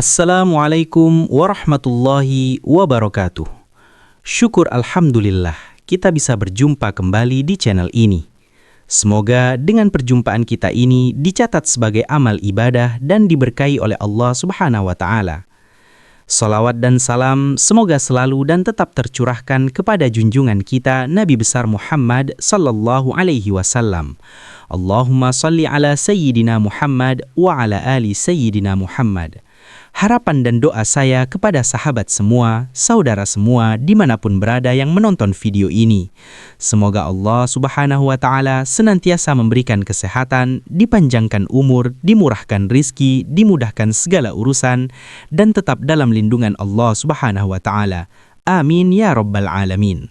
Assalamualaikum warahmatullahi wabarakatuh. Syukur alhamdulillah kita bisa berjumpa kembali di channel ini. Semoga dengan perjumpaan kita ini dicatat sebagai amal ibadah dan diberkahi oleh Allah Subhanahu wa Ta'ala. Salawat dan salam semoga selalu dan tetap tercurahkan kepada junjungan kita Nabi besar Muhammad sallallahu alaihi wasallam. Allahumma salli ala sayyidina Muhammad wa ala ali sayyidina Muhammad. Harapan dan doa saya kepada sahabat semua, saudara semua dimanapun berada yang menonton video ini. Semoga Allah Subhanahu wa Ta'ala senantiasa memberikan kesehatan, dipanjangkan umur, dimurahkan rizki, dimudahkan segala urusan, dan tetap dalam lindungan Allah Subhanahu wa Ta'ala. Amin ya Rabbal Alamin.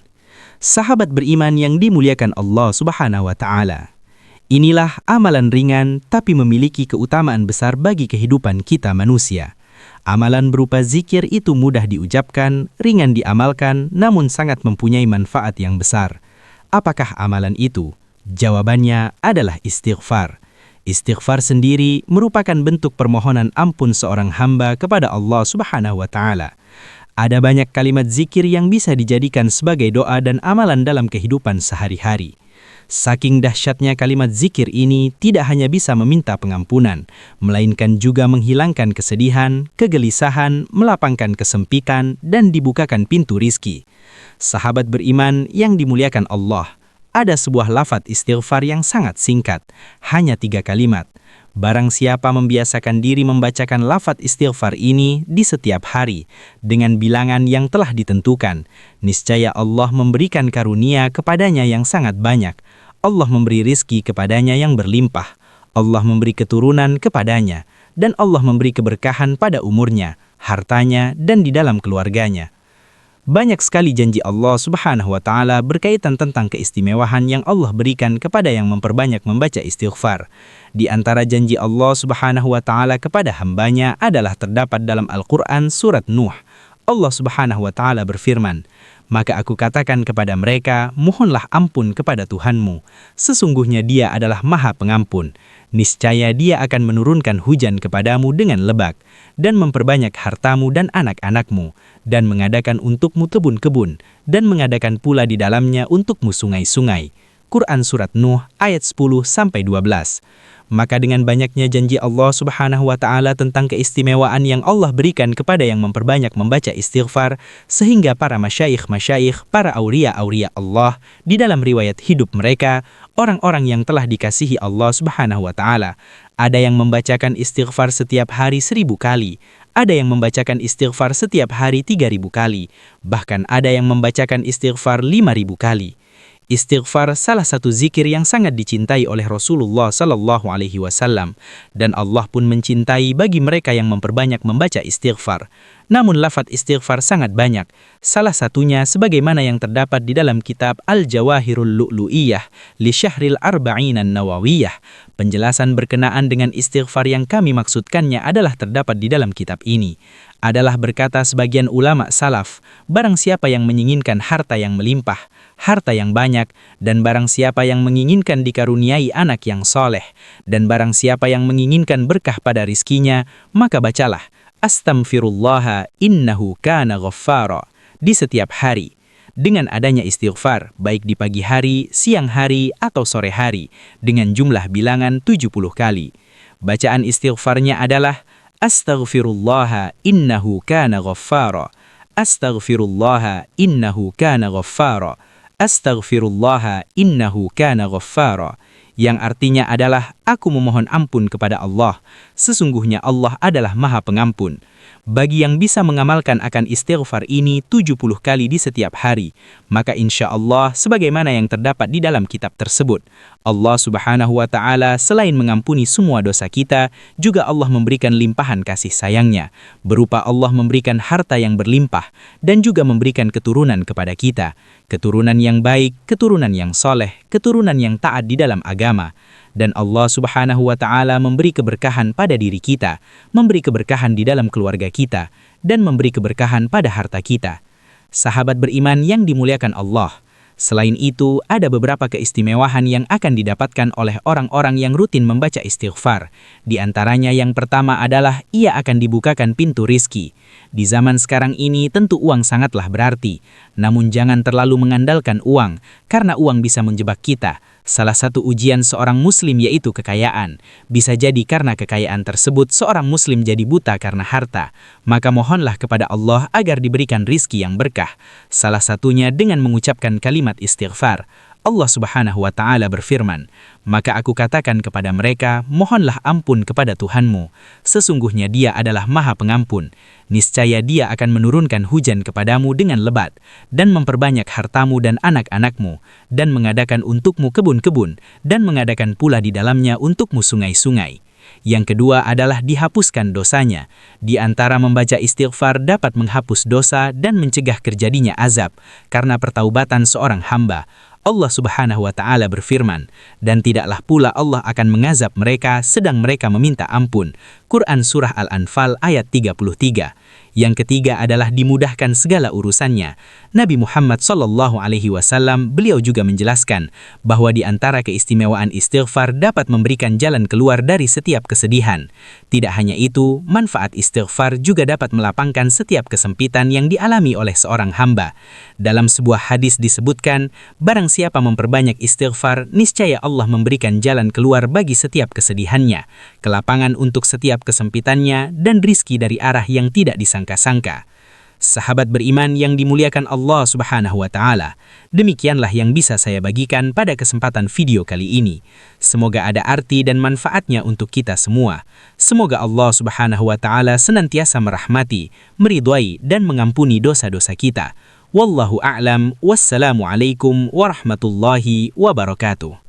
Sahabat beriman yang dimuliakan Allah Subhanahu wa Ta'ala. Inilah amalan ringan tapi memiliki keutamaan besar bagi kehidupan kita manusia. Amalan berupa zikir itu mudah diucapkan, ringan diamalkan, namun sangat mempunyai manfaat yang besar. Apakah amalan itu? Jawabannya adalah istighfar. Istighfar sendiri merupakan bentuk permohonan ampun seorang hamba kepada Allah Subhanahu wa Ta'ala. Ada banyak kalimat zikir yang bisa dijadikan sebagai doa dan amalan dalam kehidupan sehari-hari. Saking dahsyatnya kalimat zikir ini tidak hanya bisa meminta pengampunan, melainkan juga menghilangkan kesedihan, kegelisahan, melapangkan kesempitan, dan dibukakan pintu rizki. Sahabat beriman yang dimuliakan Allah, ada sebuah lafaz istighfar yang sangat singkat, hanya 3 kalimat. Barang siapa membiasakan diri membacakan lafaz istighfar ini di setiap hari, dengan bilangan yang telah ditentukan, niscaya Allah memberikan karunia kepadanya yang sangat banyak. Allah memberi rizki kepadanya yang berlimpah, Allah memberi keturunan kepadanya, dan Allah memberi keberkahan pada umurnya, hartanya, dan di dalam keluarganya. Banyak sekali janji Allah Subhanahu wa Ta'ala berkaitan tentang keistimewaan yang Allah berikan kepada yang memperbanyak membaca istighfar. Di antara janji Allah Subhanahu wa Ta'ala kepada hambanya adalah terdapat dalam Al-Quran surat Nuh. Allah Subhanahu wa Ta'ala berfirman, "Maka aku katakan kepada mereka, mohonlah ampun kepada Tuhanmu. Sesungguhnya Dia adalah Maha Pengampun. Niscaya Dia akan menurunkan hujan kepadamu dengan lebat, dan memperbanyak hartamu dan anak-anakmu, dan mengadakan untukmu kebun-kebun, dan mengadakan pula di dalamnya untukmu sungai-sungai." Quran Surat Nuh ayat 10-12. Maka dengan banyaknya janji Allah Subhanahu wa Ta'ala tentang keistimewaan yang Allah berikan kepada yang memperbanyak membaca istighfar, sehingga para masyayikh, para aulia Allah, di dalam riwayat hidup mereka, orang-orang yang telah dikasihi Allah Subhanahu wa Ta'ala, ada yang membacakan istighfar setiap hari 1000 kali, ada yang membacakan istighfar setiap hari 3000 kali, bahkan ada yang membacakan istighfar 5000 kali. Istighfar salah satu zikir yang sangat dicintai oleh Rasulullah sallallahu alaihi wasallam, dan Allah pun mencintai bagi mereka yang memperbanyak membaca istighfar. Namun lafaz istighfar sangat banyak. Salah satunya sebagaimana yang terdapat di dalam kitab Al-Jawahirul Lu'lu'iyah li Syahril Arba'in An-Nawawiyah. Penjelasan berkenaan dengan istighfar yang kami maksudkannya adalah terdapat di dalam kitab ini. Adalah berkata sebagian ulama salaf, barang siapa yang menginginkan harta yang melimpah, harta yang banyak, dan barang siapa yang menginginkan dikaruniai anak yang soleh, dan barang siapa yang menginginkan berkah pada rizkinya, maka bacalah Astaghfirullah innahu kana ghaffara di setiap hari. Dengan adanya istighfar, baik di pagi hari, siang hari, atau sore hari, dengan jumlah bilangan 70 kali. Bacaan istighfarnya adalah Astaghfirullah innahu kana ghaffara. Astaghfirullah innahu kana ghaffara. Astaghfirullah innahu kana ghaffara. Yang artinya adalah, aku memohon ampun kepada Allah. Sesungguhnya Allah adalah Maha Pengampun. Bagi yang bisa mengamalkan akan istighfar ini 70 kali di setiap hari, maka insya Allah sebagaimana yang terdapat di dalam kitab tersebut, Allah Subhanahu wa Ta'ala selain mengampuni semua dosa kita, juga Allah memberikan limpahan kasih sayangnya, berupa Allah memberikan harta yang berlimpah, dan juga memberikan keturunan kepada kita, keturunan yang baik, keturunan yang soleh, keturunan yang taat di dalam agama. Dan Allah Subhanahu wa Ta'ala memberi keberkahan pada diri kita, memberi keberkahan di dalam keluarga kita, dan memberi keberkahan pada harta kita. Sahabat beriman yang dimuliakan Allah, Selain itu, ada beberapa keistimewaan yang akan didapatkan oleh orang-orang yang rutin membaca istighfar. Di antaranya yang pertama adalah ia akan dibukakan pintu rizki. Di zaman sekarang ini tentu uang sangatlah berarti. Namun jangan terlalu mengandalkan uang, karena uang bisa menjebak kita. Salah satu ujian seorang muslim yaitu kekayaan. Bisa jadi karena kekayaan tersebut seorang muslim jadi buta karena harta. Maka mohonlah kepada Allah agar diberikan rizki yang berkah. Salah satunya dengan mengucapkan kalimat istighfar. Allah Subhanahu wa Ta'ala berfirman, "Maka aku katakan kepada mereka, mohonlah ampun kepada Tuhanmu. Sesungguhnya Dia adalah Maha Pengampun. Niscaya Dia akan menurunkan hujan kepadamu dengan lebat, dan memperbanyak hartamu dan anak-anakmu, dan mengadakan untukmu kebun-kebun, dan mengadakan pula di dalamnya untukmu sungai-sungai." Yang kedua adalah dihapuskan dosanya. Di antara membaca istighfar dapat menghapus dosa dan mencegah terjadinya azab, karena pertaubatan seorang hamba. Allah Subhanahu wa Ta'ala berfirman, "Dan tidaklah pula Allah akan mengazab mereka sedang mereka meminta ampun." Quran Surah Al-Anfal ayat 33. Yang ketiga adalah dimudahkan segala urusannya. Nabi Muhammad SAW beliau juga menjelaskan bahwa di antara keistimewaan istighfar dapat memberikan jalan keluar dari setiap kesedihan. Tidak hanya itu, manfaat istighfar juga dapat melapangkan setiap kesempitan yang dialami oleh seorang hamba. Dalam sebuah hadis disebutkan, barang siapa memperbanyak istighfar, niscaya Allah memberikan jalan keluar bagi setiap kesedihannya, kelapangan untuk setiap kesempitannya, dan rizki dari arah yang tidak disangka-sangka. Sahabat beriman yang dimuliakan Allah Subhanahu wa Ta'ala, demikianlah yang bisa saya bagikan pada kesempatan video kali ini. Semoga ada arti dan manfaatnya untuk kita semua. Semoga Allah Subhanahu wa Ta'ala senantiasa merahmati, meridhai, dan mengampuni dosa-dosa kita. Wallahu a'lam, wassalamualaikum warahmatullahi wabarakatuh.